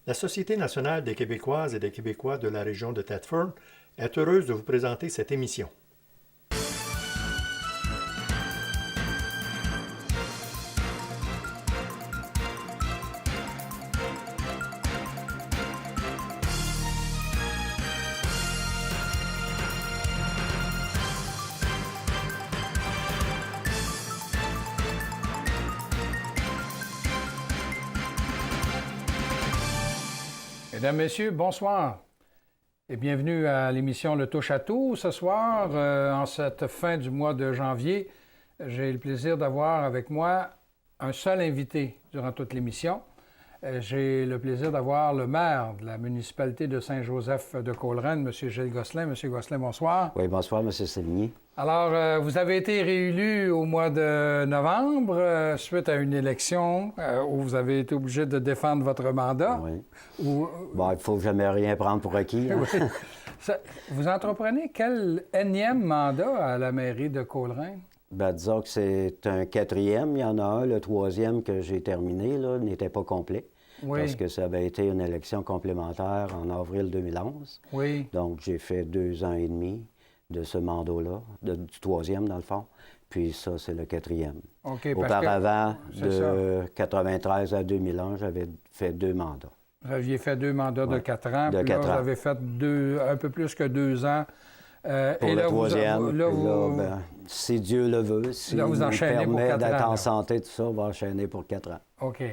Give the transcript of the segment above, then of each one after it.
La Société nationale des Québécoises et des Québécois de la région de Thetford est heureuse de vous présenter cette émission. Mesdames, Messieurs, bonsoir et bienvenue à l'émission Le Touche à tout. Ce soir, en cette fin du mois de janvier, j'ai le plaisir d'avoir avec moi un seul invité durant toute l'émission. J'ai le plaisir d'avoir le maire de la municipalité de Saint-Joseph de Coleraine, M. Gilles Gosselin. M. Gosselin, bonsoir. Oui, bonsoir, M. Sévigny. Alors, vous avez été réélu au mois de novembre suite à une élection où vous avez été obligé de défendre votre mandat. Oui. Où, Bon, il ne faut jamais rien prendre pour acquis. Hein? Oui. Vous entreprenez quel énième mandat à la mairie de Coleraine? Ben, disons que c'est un quatrième. Il y en a un, le troisième que j'ai terminé, là, n'était pas complet. Oui. Parce que ça avait été une élection complémentaire en avril 2011. Oui. Donc, j'ai fait 2 ans et demi de ce mandat-là, du troisième, dans le fond. Puis ça, c'est le quatrième. OK, Auparavant, parce que, de 93 à 2001, j'avais fait 2 mandats. vous aviez fait 2 mandats de 4 ans, de puis 4 là, ans. vous avez fait un peu plus que 2 ans. Pour et le là, troisième, là, ben, si Dieu le veut, s'il là, vous nous enchaînez pour permet 4 d'être ans, en là. santé, tout ça, on va enchaîner pour 4 ans. OK.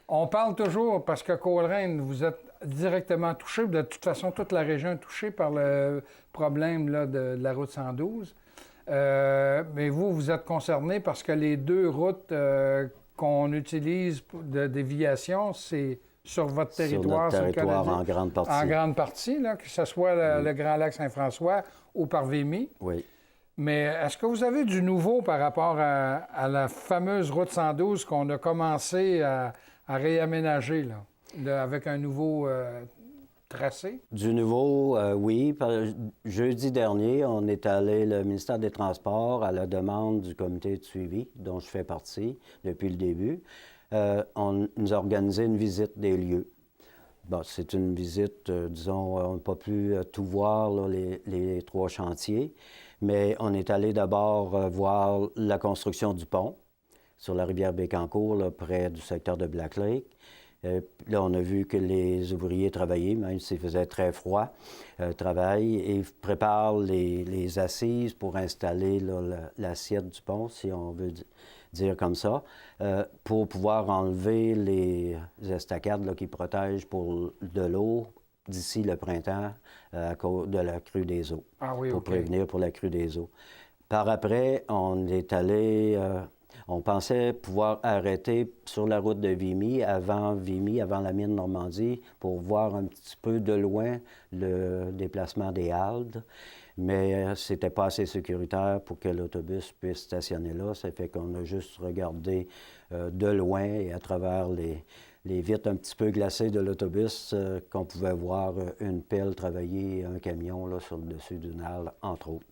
On parle toujours, parce que Coleraine, vous êtes directement touché, de toute façon, toute la région est touchée par le problème là, de la route 112. Mais vous êtes concerné parce que les 2 routes qu'on utilise de déviation, c'est sur votre territoire. Sur notre territoire, Canadien, en grande partie. En grande partie, là, que ce soit le Grand Lac Saint-François ou par Vimy. Oui. Mais est-ce que vous avez du nouveau par rapport à la fameuse route 112 qu'on a commencé à réaménager, là, avec un nouveau tracé? Du nouveau, oui. Jeudi dernier, on est allé, le ministère des Transports, à la demande du comité de suivi, dont je fais partie depuis le début. On nous a organisé une visite des lieux. Bon, c'est une visite, disons, on n'a pas pu tout voir, là, les 3 chantiers, mais on est allé d'abord voir la construction du pont sur la rivière Bécancour, là, près du secteur de Black Lake. Là, on a vu que les ouvriers travaillaient, même s'il faisait très froid, travaillent et préparent les assises pour installer là, l'assiette du pont, si on veut dire comme ça, pour pouvoir enlever les estacades là, qui protègent de l'eau d'ici le printemps à cause de la crue des eaux. Ah oui, pour OK. prévenir pour la crue des eaux. Par après, on est allé... on pensait pouvoir arrêter sur la route de Vimy, avant la mine Normandie, pour voir un petit peu de loin le déplacement des haldes. Mais c'était pas assez sécuritaire pour que l'autobus puisse stationner là. Ça fait qu'on a juste regardé de loin et à travers les vitres un petit peu glacées de l'autobus qu'on pouvait voir une pelle travailler et un camion là, sur le dessus d'une halle, entre autres.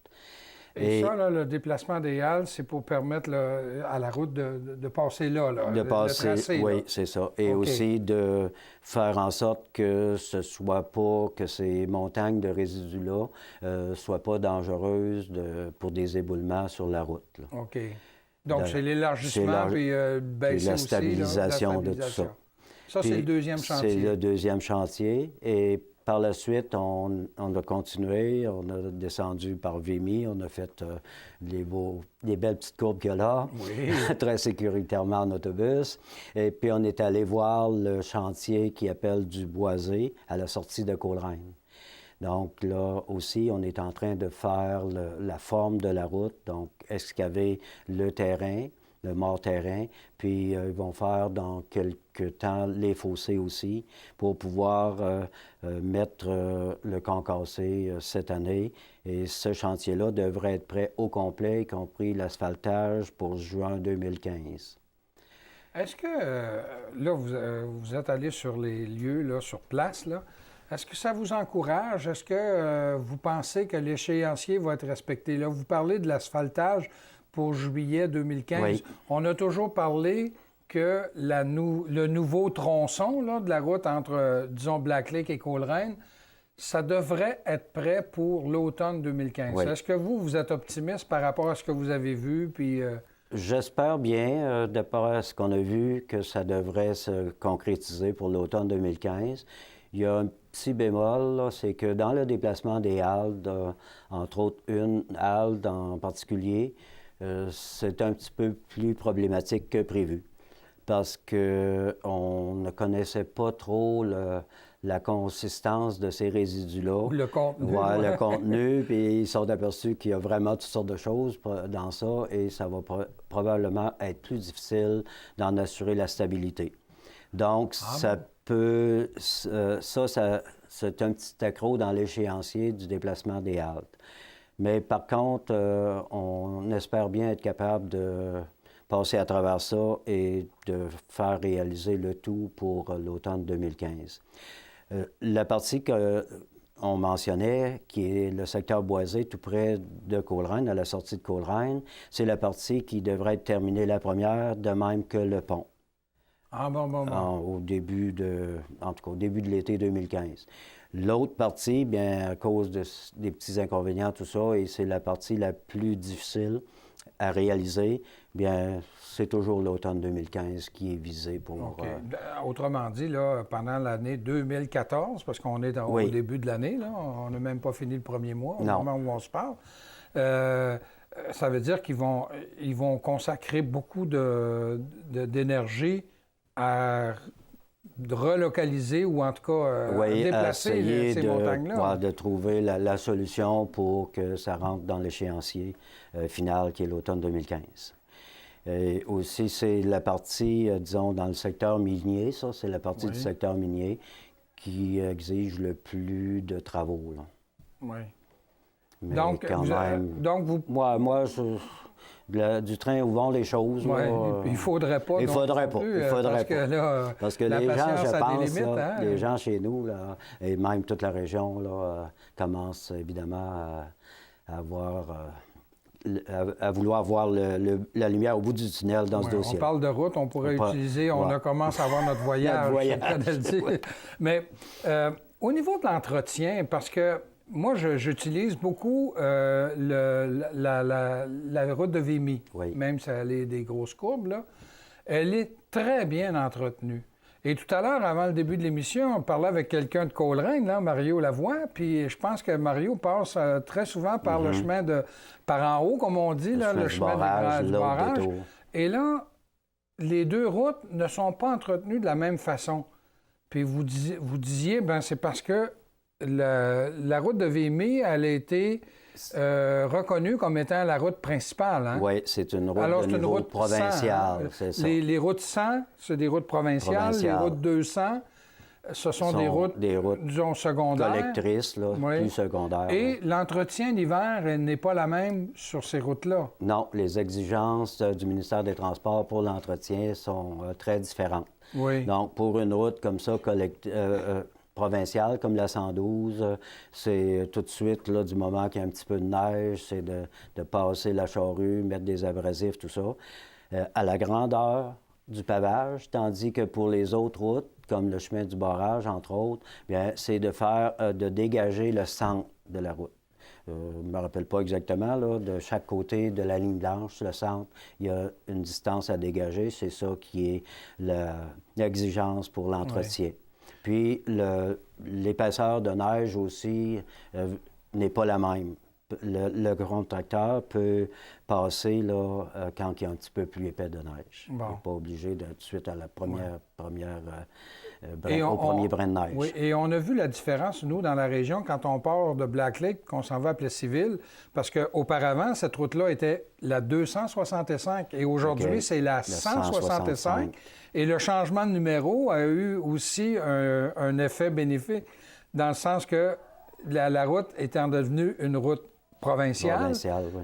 Et ça, là, le déplacement des halles, c'est pour permettre à la route de passer là, de passer, le tracé, oui, là. c'est ça. Et OK. aussi de faire en sorte que ce soit pas, que ces montagnes de résidus-là soient pas dangereuses pour des éboulements sur la route, là. OK. Donc, c'est l'élargissement, puis baisser la aussi, stabilisation là, de tout ça. Ça, c'est le deuxième chantier. C'est le deuxième chantier. Et par la suite, on a continué, on a descendu par Vimy, on a fait les belles petites courbes qu'il y a là, Oui. très sécuritairement en autobus. Et puis, on est allé voir le chantier qui appelle du Boisé à la sortie de Coleraine. Donc là aussi, on est en train de faire la forme de la route, donc excaver le terrain, le mort-terrain, puis ils vont faire dans quelques temps les fossés aussi pour pouvoir mettre le concassé cette année. Et ce chantier-là devrait être prêt au complet, y compris l'asphaltage pour juin 2015. Est-ce que, là, vous êtes allé sur les lieux, là, sur place, là. Est-ce que ça vous encourage? Est-ce que vous pensez que l'échéancier va être respecté? Là, vous parlez de l'asphaltage pour juillet 2015. Oui. On a toujours parlé que le nouveau tronçon là, de la route entre, disons, Black Lake et Coleraine, ça devrait être prêt pour l'automne 2015. Oui. Est-ce que vous êtes optimiste par rapport à ce que vous avez vu? Puis, J'espère bien, d'après ce qu'on a vu, que ça devrait se concrétiser pour l'automne 2015. Il y a un petit bémol, là, c'est que dans le déplacement des haldes, entre autres une halde en particulier, c'est un petit peu plus problématique que prévu parce qu'on ne connaissait pas trop la consistance de ces résidus-là. le contenu. Oui, le contenu, puis ils sont aperçus qu'il y a vraiment toutes sortes de choses dans ça et ça va probablement être plus difficile d'en assurer la stabilité. Donc, c'est un petit accroc dans l'échéancier du déplacement des haltes. Mais par contre, on espère bien être capable de passer à travers ça et de faire réaliser le tout pour l'automne 2015. La partie qu'on mentionnait, qui est le secteur boisé tout près de Coleraine, à la sortie de Coleraine, c'est la partie qui devrait être terminée la première, de même que le pont. Ah, bon. Au début de l'été 2015. L'autre partie, bien, à cause des petits inconvénients, tout ça, et c'est la partie la plus difficile à réaliser, bien, c'est toujours l'automne 2015 qui est visé pour... OK. Autrement dit, là, pendant l'année 2014, parce qu'on est au début de l'année, là, on n'a même pas fini le premier mois, au moment où on se parle, ça veut dire qu'ils vont consacrer beaucoup d'énergie à relocaliser ou en tout cas déplacer ces montagnes-là. De trouver la solution pour que ça rentre dans l'échéancier final qui est l'automne 2015. Et aussi, c'est la partie, disons, dans le secteur minier, ça, c'est la partie du secteur minier qui exige le plus de travaux. Là. Oui. Mais donc, vous... Moi, du train où vont les choses. Oui, il ne faudrait pas. Il ne faudrait pas. Parce que les gens, je pense, limites, là, les gens chez nous, là, et même toute la région, là, commencent évidemment à vouloir voir la lumière au bout du tunnel dans ce dossier. On parle de route, on pourrait utiliser, on commence à avoir notre voyage. Mais au niveau de l'entretien, parce que moi, j'utilise beaucoup la route de Vimy, même si elle est des grosses courbes, là. Elle est très bien entretenue. Et tout à l'heure, avant le début de l'émission, on parlait avec quelqu'un de Coleraine, là, Mario Lavoie, puis je pense que Mario passe très souvent par le chemin par en haut, comme on dit, le chemin du barrage. Et là, les deux routes ne sont pas entretenues de la même façon. Puis vous disiez, ben c'est parce que la route de Vimy, elle a été reconnue comme étant la route principale. Hein? Oui, c'est une route de niveau provincial, c'est ça. Les routes 100, c'est des routes provinciales. Les routes 200, ce sont des routes disons, secondaires. Collectrices, là, plus secondaires. Et l'entretien l'hiver n'est pas la même sur ces routes-là. Non, les exigences du ministère des Transports pour l'entretien sont très différentes. Oui. Donc, pour une route comme ça, provinciale, comme la 112, c'est tout de suite, là, du moment qu'il y a un petit peu de neige, c'est de passer la charrue, mettre des abrasifs, tout ça, à la grandeur du pavage, tandis que pour les autres routes, comme le chemin du barrage, entre autres, bien, c'est de dégager le centre de la route. Je ne me rappelle pas exactement, là, de chaque côté de la ligne blanche, le centre, il y a une distance à dégager. C'est ça qui est l'exigence pour l'entretien. Puis l'épaisseur de neige aussi n'est pas la même. Le grand tracteur peut passer là, quand il y a un petit peu plus épais de neige. Bon. Il n'est pas obligé de tout de suite à la première au premier brin de neige. Oui, et on a vu la différence, nous, dans la région, quand on part de Black Lake, qu'on s'en va à Plessisville, parce qu'auparavant, cette route-là était la 265 et aujourd'hui, c'est la 165. Et le changement de numéro a eu aussi un effet bénéfique, dans le sens que la route étant devenue une route provinciale, oui.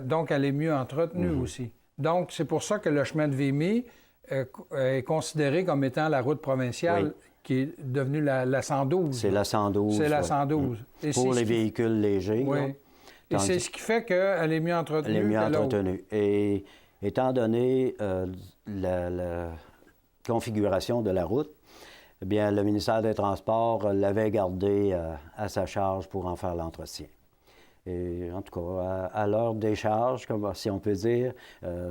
Donc elle est mieux entretenue aussi. Donc, c'est pour ça que le chemin de Vimy est considéré comme étant la route provinciale qui est devenue la 112. C'est la 112. C'est la 112. Et pour les véhicules légers. Oui. Là, et c'est ce qui fait qu'elle est mieux entretenue. Elle est mieux entretenue. Et étant donné configuration de la route, eh bien, le ministère des Transports l'avait gardé à sa charge pour en faire l'entretien. Et en tout cas, à leur décharge, comme si on peut dire,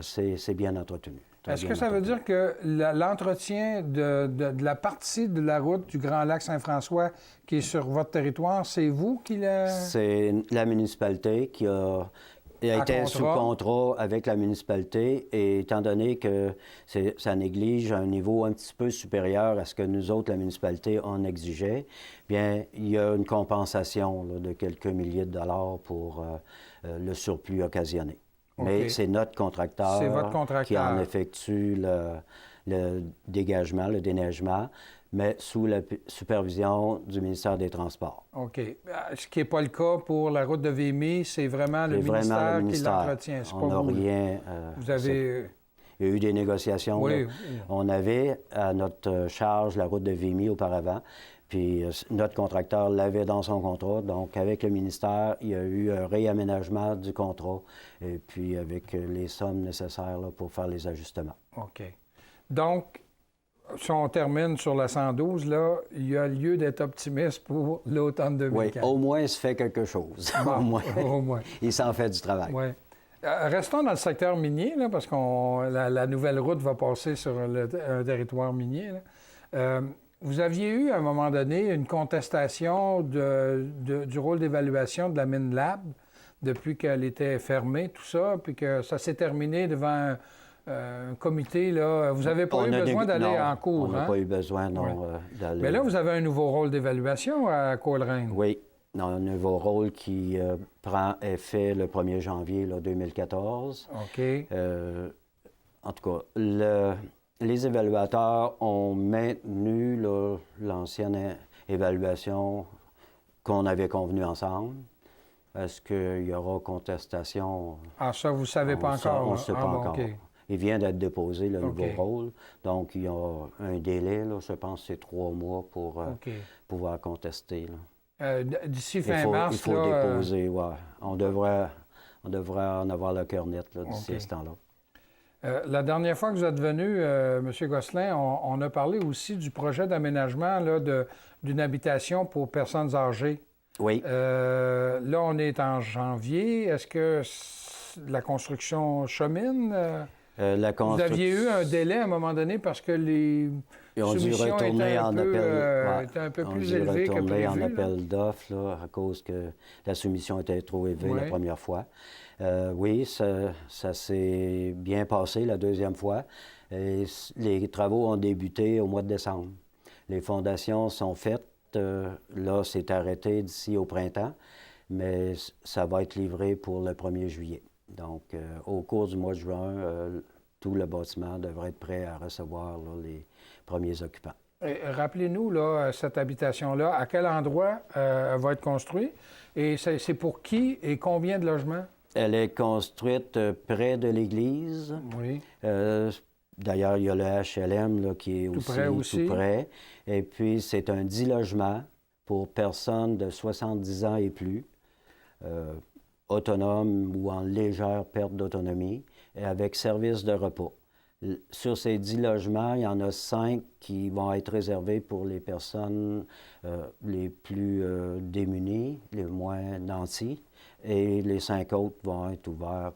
c'est bien entretenu. Est-ce que ça veut dire que l'entretien de la partie de la route du Grand Lac Saint-François qui est sur votre territoire, c'est vous qui l'a... C'est la municipalité qui a été sous contrat avec la municipalité, et étant donné que ça néglige un niveau un petit peu supérieur à ce que nous autres, la municipalité, on exigeait, bien, il y a une compensation là, de quelques milliers de dollars pour le surplus occasionné. Okay. Mais c'est notre contracteur, qui en effectue le dégagement, le déneigement, mais sous la supervision du ministère des Transports. OK. Ce qui n'est pas le cas pour la route de Vimy, c'est vraiment le ministère qui l'entretient. On n'a rien... vous avez... Il y a eu des négociations. Oui. On avait à notre charge la route de Vimy auparavant, puis notre contracteur l'avait dans son contrat. Donc, avec le ministère, il y a eu un réaménagement du contrat, et puis avec les sommes nécessaires là, pour faire les ajustements. OK. Donc, si on termine sur la 112, là, il y a lieu d'être optimiste pour l'automne 2004. Oui, au moins, il se fait quelque chose. Bon, au moins. Il s'en fait du travail. Oui. Restons dans le secteur minier, là, parce que la nouvelle route va passer sur un territoire minier. Là. Vous aviez eu, à un moment donné, une contestation du rôle d'évaluation de la mine Lab depuis qu'elle était fermée, tout ça, puis que ça s'est terminé devant un comité. Là. Vous n'avez pas eu besoin d'aller en cours, on n'a pas eu besoin, non, d'aller... Mais là, vous avez un nouveau rôle d'évaluation à Coleraine. Oui. Un nouveau rôle qui prend effet le 1er janvier là, 2014. OK. En tout cas, les évaluateurs ont maintenu l'ancienne évaluation qu'on avait convenue ensemble. Est-ce qu'il y aura contestation? Ah, ça, vous ne savez pas encore? On ne sait pas encore. Okay. Il vient d'être déposé, le nouveau rôle. Donc, il y a un délai, là, je pense que c'est 3 mois pour pouvoir contester. Là. D'ici fin mars, il faut déposer, oui. On devrait en avoir le cœur net d'ici ce temps-là. La dernière fois que vous êtes venu, M. Gosselin, on a parlé aussi du projet d'aménagement d'une habitation pour personnes âgées. Oui. Là, on est en janvier. Est-ce que la construction chemine? Vous aviez eu un délai à un moment donné parce que les soumissions étaient un peu plus élevées que prévu. En appel d'offres à cause que la soumission était trop élevée la première fois. Oui, ça s'est bien passé la deuxième fois. Et les travaux ont débuté au mois de décembre. Les fondations sont faites. Là, c'est arrêté d'ici au printemps, mais ça va être livré pour le 1er juillet. Donc, au cours du mois de juin, tout le bâtiment devrait être prêt à recevoir les premiers occupants. Rappelez-nous, là, cette habitation-là, à quel endroit elle va être construite? Et c'est pour qui et combien de logements? Elle est construite près de l'église. Oui. D'ailleurs, il y a le HLM là, qui est tout près. Et puis, c'est un 10 logements pour personnes de 70 ans et plus, autonomes ou en légère perte d'autonomie, et avec service de repas. Sur ces 10 logements, il y en a 5 qui vont être réservés pour les personnes les plus démunies, les moins nantis, et les 5 autres vont être ouverts,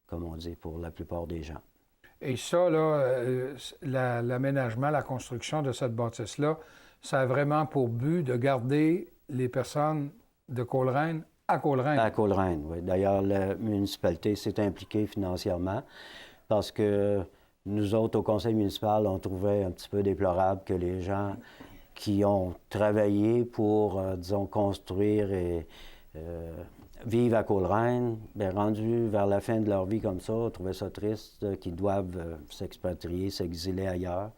comme on dit, pour la plupart des gens. Et ça, là, l'aménagement, la construction de cette bâtisse-là, ça a vraiment pour but de garder les personnes de Coleraine à Coleraine. À Coleraine, oui. D'ailleurs, la municipalité s'est impliquée financièrement parce que nous autres, au conseil municipal, on trouvait un petit peu déplorable que les gens qui ont travaillé pour, disons, construire et vivre à Coleraine, bien, rendus vers la fin de leur vie comme ça, trouvaient ça triste qu'ils doivent s'expatrier, s'exiler ailleurs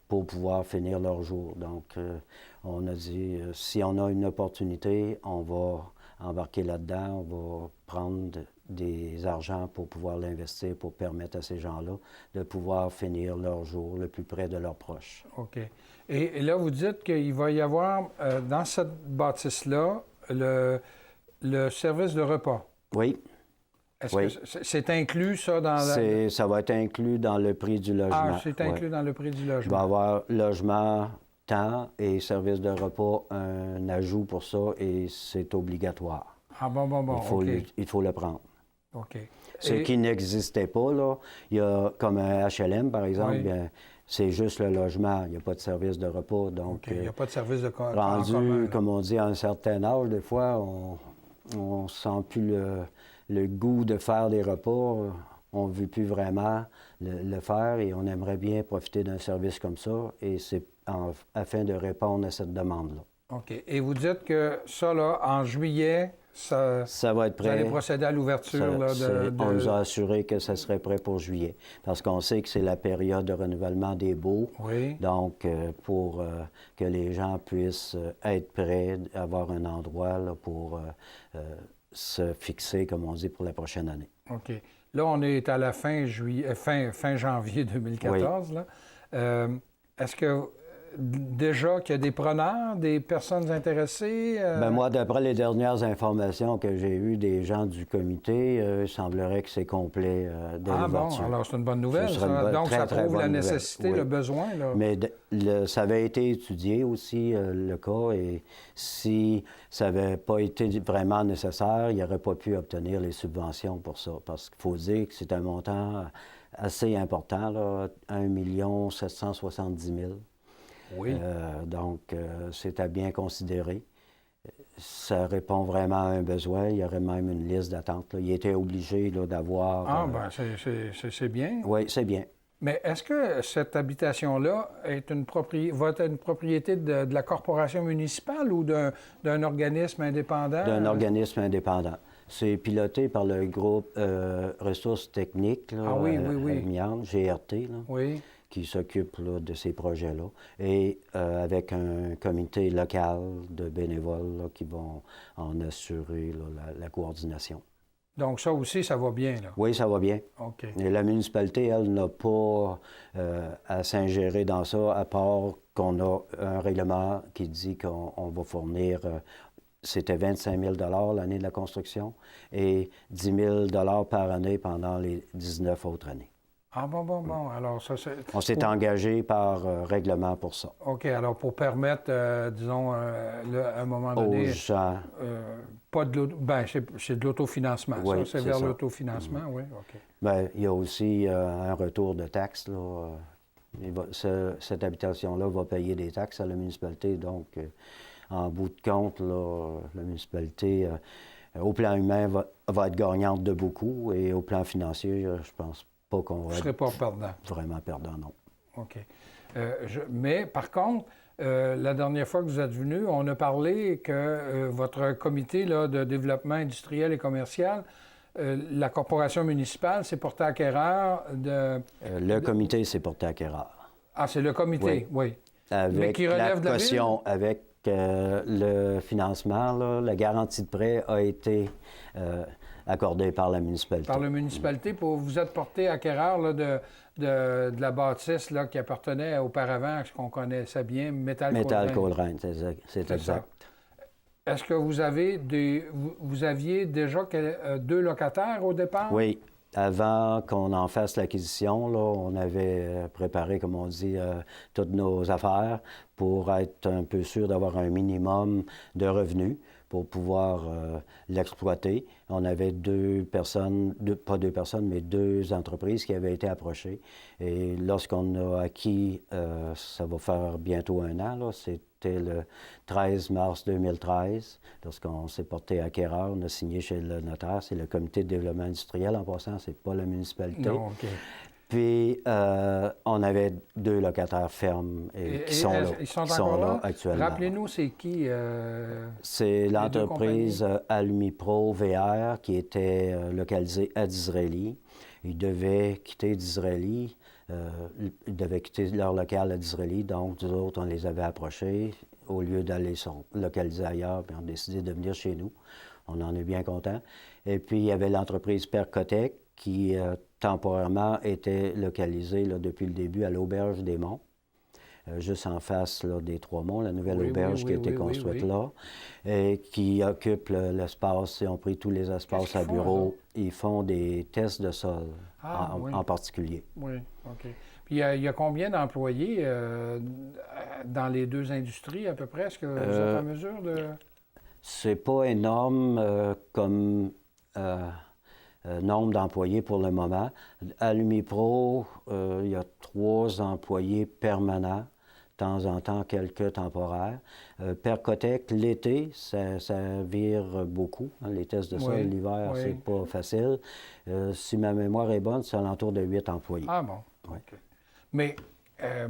pour pouvoir finir leur jour. Donc, on a dit, si on a une opportunité, on va embarquer là-dedans, on va prendre des argents pour pouvoir l'investir, pour permettre à ces gens-là de pouvoir finir leur jour le plus près de leurs proches. OK. Et là, vous dites qu'il va y avoir, dans cette bâtisse-là, le service de repas. Oui. Est-ce Oui. que c'est inclus, ça, dans la... Ça va être inclus dans le prix du logement. Ah, c'est inclus dans le prix du Il va y logement. avoir logement, temps et service de repas, un ajout pour ça, et c'est obligatoire. Ah, bon, OK. Il faut le prendre. OK. Ce qui n'existait pas, là, il y a comme un HLM, par exemple, Oui. bien, c'est juste le logement, il n'y a pas de service de repas. Donc, OK. Il n'y a pas de service de en rendu, commun, là. comme on dit, à un certain âge, des fois, on ne sent plus le goût de faire des repas. On ne veut plus vraiment le faire et on aimerait bien profiter d'un service comme ça. Et c'est afin de répondre à cette demande-là. OK. Et vous dites que ça, là, en juillet, ça va être vous allez prêt. procéder à l'ouverture là, On nous a assuré que ça serait prêt pour juillet. Parce qu'on sait que c'est la période de renouvellement des baux. Oui. Donc, pour que les gens puissent être prêts, avoir un endroit là, pour se fixer, comme on dit, pour la prochaine année. OK. Là, on est à la fin janvier 2014. Là. Est-ce que déjà qu'il y a des preneurs, des personnes intéressées? Bien, moi, d'après les dernières informations que j'ai eues des gens du comité, il semblerait que c'est complet dès l'ouverture. Bon, alors c'est une bonne nouvelle. Ce serait une bonne- Donc, très, ça très prouve la bonne nécessité, nouvelle. le Oui. besoin. Là. Mais ça avait été étudié aussi, le cas, et si ça n'avait pas été vraiment nécessaire, il n'aurait pas pu obtenir les subventions pour ça. Parce qu'il faut dire que c'est un montant assez important, là, 1 770 000. Oui. Donc, c'est à bien considérer. Ça répond vraiment à un besoin. Il y aurait même une liste d'attente, là. Il était obligé là, d'avoir... Ah, bien, c'est bien. Oui, c'est bien. Mais est-ce que cette habitation-là va être une propriété de la corporation municipale ou d'un organisme indépendant? D'un organisme indépendant. C'est piloté par le groupe Ressources techniques, là, oui. Mian, GRT, là, Oui. qui s'occupe là, de ces projets-là, et avec un comité local de bénévoles là, qui vont en assurer là, la coordination. Donc, ça aussi, ça va bien, là? Oui, ça va bien. OK. Et la municipalité, elle, n'a pas à s'ingérer dans ça, à part qu'on a un règlement qui dit qu'on va fournir, c'était 25 000 l'année de la construction et 10 000 par année pendant les 19 autres années. Ah, bon. Alors, ça, c'est... On s'est engagé par règlement pour ça. OK. Alors, pour permettre, disons, à un moment donné... Aux gens. Pas de l'auto... Ben, c'est de l'autofinancement. Oui, ça, c'est vers l'autofinancement, oui. OK. Bien, il y a aussi un retour de taxes, là. Cette habitation-là va payer des taxes à la municipalité. Donc, en bout de compte, là, la municipalité, au plan humain, va être gagnante de beaucoup. Et au plan financier, je pense pas qu'on va être pas perdant. Vraiment perdant, non. OK. Mais par contre, la dernière fois que vous êtes venu, on a parlé que votre comité là, de développement industriel et commercial, la corporation municipale s'est portée acquéreur de... Le comité s'est porté acquéreur. Ah, c'est le comité, oui. Avec mais qui relève la de la caution, ville? avec le financement, là, la garantie de prêt a été accordée par la municipalité. Par la municipalité, vous êtes porté acquéreur là, de la bâtisse là, qui appartenait auparavant à ce qu'on connaissait bien, Métal Coleraine, c'est exact. Est-ce que vous aviez déjà deux locataires au départ? Oui. Avant qu'on en fasse l'acquisition, là, on avait préparé, comme on dit, toutes nos affaires pour être un peu sûr d'avoir un minimum de revenus pour pouvoir l'exploiter. On avait deux entreprises qui avaient été approchées. Et lorsqu'on a acquis, ça va faire bientôt 1 an, là, c'était le 13 mars 2013, lorsqu'on s'est porté acquéreur, on a signé chez le notaire. C'est le comité de développement industriel, en passant, c'est pas la municipalité. Non, OK. Puis, on avait 2 locataires fermes qui sont là. Ils sont encore là actuellement. Rappelez-nous, c'est qui? C'est l'entreprise Alumipro VR qui était localisée à Disraeli. Ils devaient quitter Disraeli. Ils devaient quitter leur local à Disraeli. Donc, nous autres, on les avait approchés. Au lieu d'aller se localiser ailleurs, puis on a décidé de venir chez nous. On en est bien contents. Et puis, il y avait l'entreprise Percotec qui, temporairement, était localisée là, depuis le début à l'Auberge des Monts. juste en face là, des Trois-Monts, la nouvelle Oui, auberge oui, qui a oui, été oui, oui, construite oui. là, et qui occupe l'espace. Ils ont pris tous les espaces Qu'est-ce qu'ils à font, bureau. Ils font des tests de sol, Ah, oui. en particulier. Oui, OK. Puis il y a combien d'employés dans les deux industries à peu près? Est-ce que vous êtes en mesure de... C'est pas énorme comme nombre d'employés pour le moment. À l'Umipro, il y a 3 employés permanents, de temps en temps quelques temporaires. Percotec, l'été, ça vire beaucoup. Hein, les tests de sol Oui, l'hiver, oui. c'est pas facile. Si ma mémoire est bonne, c'est alentour de 8 employés. Ah bon, Ouais. OK. Mais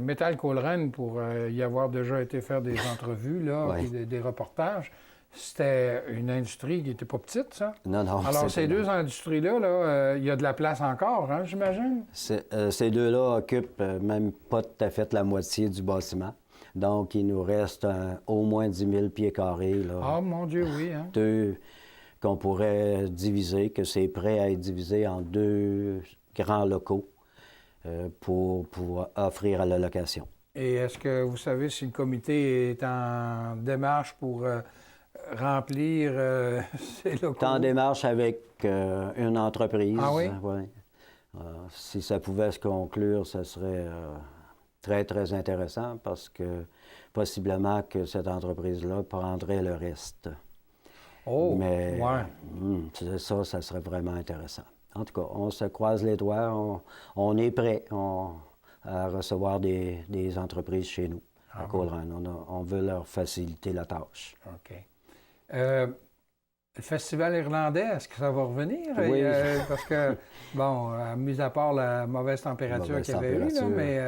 Metal Coleraine, pour y avoir déjà été faire des entrevues, là, Ouais. puis des reportages, c'était une industrie qui n'était pas petite, ça? Non, non. Alors, c'est ces pas- deux industries-là, là, il y a de la place encore, hein, j'imagine? Ces deux-là occupent même pas tout à fait la moitié du bâtiment. Donc, il nous reste au moins 10 000 pieds carrés. Là. Ah, mon Dieu, oui, hein? Deux qu'on pourrait diviser, que c'est prêt à être divisé en 2 grands locaux pour offrir à la location. Et est-ce que vous savez si le comité est en démarche pour remplir ces locaux? En démarche avec une entreprise. Ah oui? Ouais. Si ça pouvait se conclure, ce serait très, très intéressant parce que possiblement que cette entreprise-là prendrait le reste. Oh, Mais ouais. ça serait vraiment intéressant. En tout cas, on se croise les doigts, on est prêt à recevoir des entreprises chez nous, à Coleraine. On veut leur faciliter la tâche. OK. Le festival irlandais, est-ce que ça va revenir? Oui. Parce que, bon, mis à part la mauvaise température Mauvaise qu'il y avait eu, là, température. mais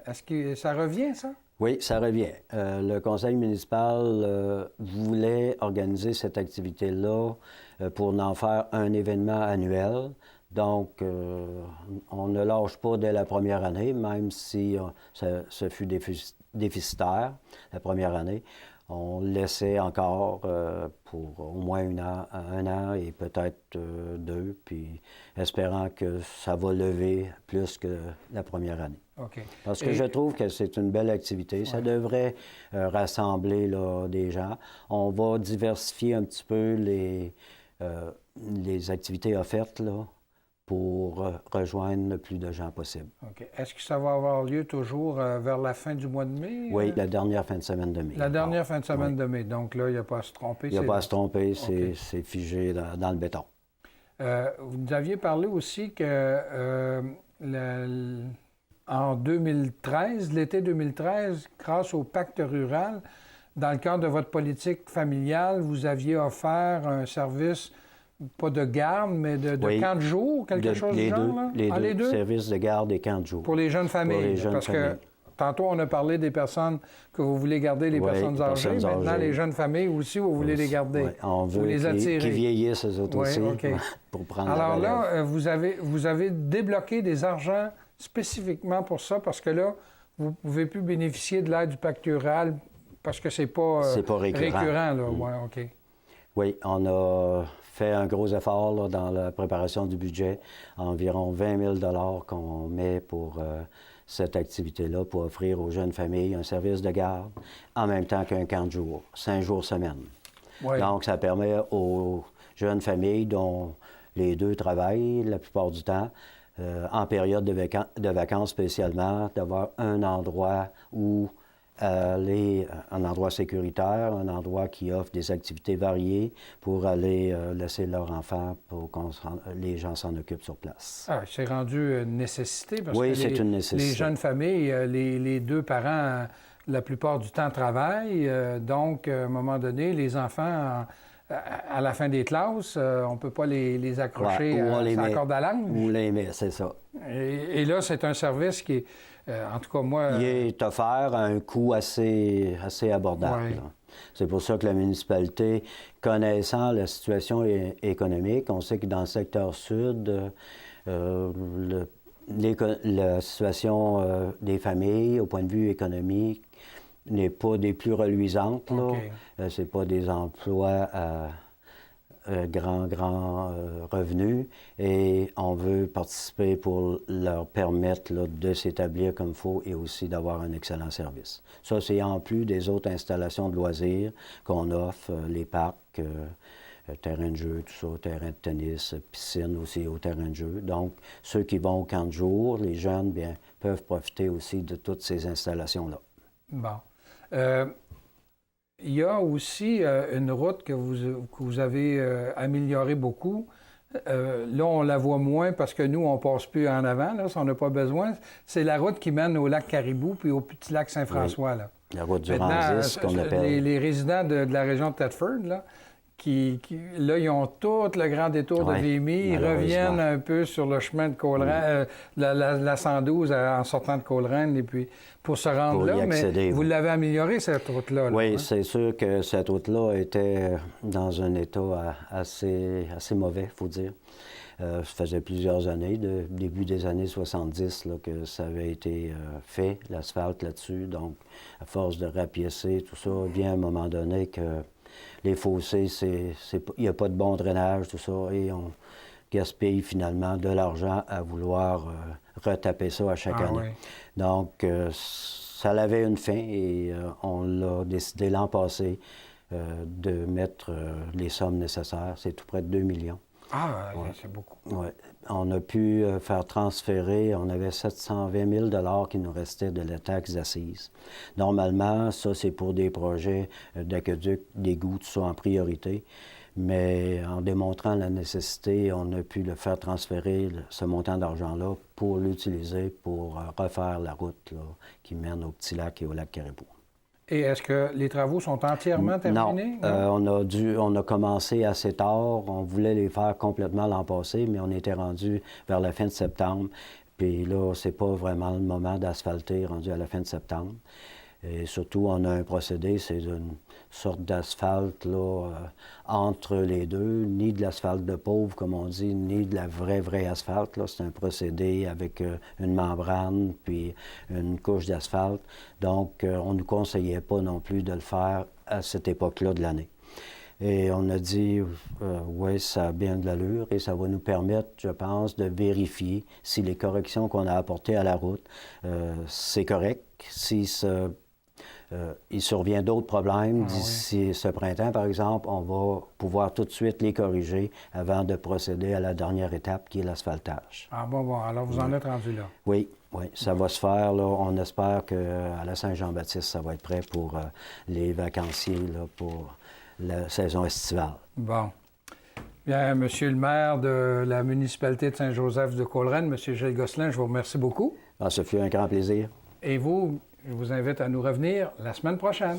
est-ce que ça revient, ça? Oui, ça revient. Le conseil municipal voulait organiser cette activité-là pour en faire un événement annuel. Donc, on ne lâche pas dès la première année, même si ça fut déficitaire la première année. On laissait encore pour au moins un an et peut-être 2, puis espérant que ça va lever plus que la première année. OK. Parce que je trouve que c'est une belle activité. Ça devrait rassembler là, des gens. On va diversifier un petit peu les activités offertes là, pour rejoindre le plus de gens possible. OK. Est-ce que ça va avoir lieu toujours vers la fin du mois de mai? Oui, la dernière fin de semaine de mai. La dernière fin de semaine de mai. Donc là, il n'y a pas à se tromper. Il n'y a c'est pas là. à se tromper, OK. c'est figé dans le béton. Vous nous aviez parlé aussi que en 2013, l'été 2013, grâce au pacte rural, dans le cadre de votre politique familiale, vous aviez offert un service, pas de garde, mais de Oui. camp de jour, quelque chose du les genre? deux, Là? les Ah, deux, les deux? services de garde et camps de jour. Pour les jeunes familles. les jeunes parce familles. que tantôt, on a parlé des personnes que vous voulez garder, les Oui, personnes les âgées. personnes Maintenant, âgées. les jeunes familles aussi, vous voulez les garder. Oui, on vous veut les attirer. qu'ils vieillissent eux autres Oui, aussi OK. pour prendre Alors la relève. là, vous avez débloqué des argents spécifiquement pour ça, parce que là, vous ne pouvez plus bénéficier de l'aide du pacte rural parce que c'est pas récurrent. Là. Ouais, OK. Oui, on a fait un gros effort là, dans la préparation du budget, environ 20 000 qu'on met pour cette activité-là, pour offrir aux jeunes familles un service de garde en même temps qu'un camp de jour, 5 jours semaine. Ouais. Donc, ça permet aux jeunes familles dont les deux travaillent la plupart du temps, en période de vacances spécialement, d'avoir un endroit où aller, un endroit sécuritaire, un endroit qui offre des activités variées pour aller laisser leurs enfants pour que les gens s'en occupent sur place. Ah, c'est rendu une nécessité parce Oui, que c'est une nécessité. les jeunes familles, les deux parents, la plupart du temps, travaillent. Donc, à un moment donné, les enfants, à la fin des classes, on ne peut pas les accrocher Ouais, ou on les à la met. corde à linge. Ou les met, c'est ça. Et là, c'est un service qui est, en tout cas, moi... Il est offert à un coût assez abordable. Ouais. Là. C'est pour ça que la municipalité, connaissant la situation économique, on sait que dans le secteur sud, la situation des familles, au point de vue économique, n'est pas des plus reluisantes. Là. OK. C'est pas des emplois grand revenu et on veut participer pour leur permettre là, de s'établir comme il faut et aussi d'avoir un excellent service. Ça, c'est en plus des autres installations de loisirs qu'on offre, les parcs, terrain de jeu, tout ça, terrain de tennis, piscine aussi au terrain de jeu. Donc, ceux qui vont au camp de jour, les jeunes, bien, peuvent profiter aussi de toutes ces installations-là. Bon. Il y a aussi une route que vous avez améliorée beaucoup. Là, on la voit moins parce que nous, on ne passe plus en avant, là, si on n'a pas besoin. C'est la route qui mène au lac Caribou puis au petit lac Saint-François. Oui. Là. La route du Maintenant, Rangis, qu'on appelle. les résidents de la région de Thetford, là, là, ils ont tout le grand détour de Vimy. Ils reviennent un peu sur le chemin de Coleraine, la 112 en sortant de Coleraine, et puis pour se rendre là. Mais vous l'avez améliorée, cette route-là. Oui, hein? C'est sûr que cette route-là était dans un état assez mauvais, il faut dire. Ça faisait plusieurs années, début des années 70, là, que ça avait été fait, l'asphalte là-dessus. Donc, à force de rapiécer, tout ça, vient à un moment donné que les fossés, il n'y a pas de bon drainage, tout ça, et on gaspille finalement de l'argent à vouloir retaper ça à chaque année. Oui. Donc, ça avait une fin et on l'a décidé l'an passé de mettre les sommes nécessaires. C'est tout près de 2 millions. Ah, c'est beaucoup. Oui. On a pu faire transférer, on avait 720 000 qui nous restait de la taxe d'assises. Normalement, ça, c'est pour des projets d'aqueduc, d'égouts, tout ça en priorité. Mais en démontrant la nécessité, on a pu le faire transférer, ce montant d'argent-là, pour l'utiliser pour refaire la route là, qui mène au Petit Lac et au lac Caribou. Et est-ce que les travaux sont entièrement terminés? Non. On a commencé assez tard. On voulait les faire complètement l'an passé, mais on était rendu vers la fin de septembre. Puis là, c'est pas vraiment le moment d'asphalter rendu à la fin de septembre. Et surtout, on a un procédé, c'est une sorte d'asphalte là, entre les deux, ni de l'asphalte de pauvre, comme on dit, ni de la vraie asphalte. Là. C'est un procédé avec une membrane, puis une couche d'asphalte. Donc, on ne nous conseillait pas non plus de le faire à cette époque-là de l'année. Et on a dit, oui, ça a bien de l'allure et ça va nous permettre, je pense, de vérifier si les corrections qu'on a apportées à la route, c'est correct. Si il survient d'autres problèmes d'ici ce printemps, par exemple, on va pouvoir tout de suite les corriger avant de procéder à la dernière étape qui est l'asphaltage. Ah bon, alors vous en êtes rendu là? Oui, ça va se faire. Là. On espère qu'à la Saint-Jean-Baptiste, ça va être prêt pour les vacanciers, là, pour la saison estivale. Bon. Bien, Monsieur le maire de la municipalité de Saint-Joseph de Coleraine, Monsieur Gilles Gosselin, je vous remercie beaucoup. Ah, ce fut un grand plaisir. Et vous, je vous invite à nous revenir la semaine prochaine.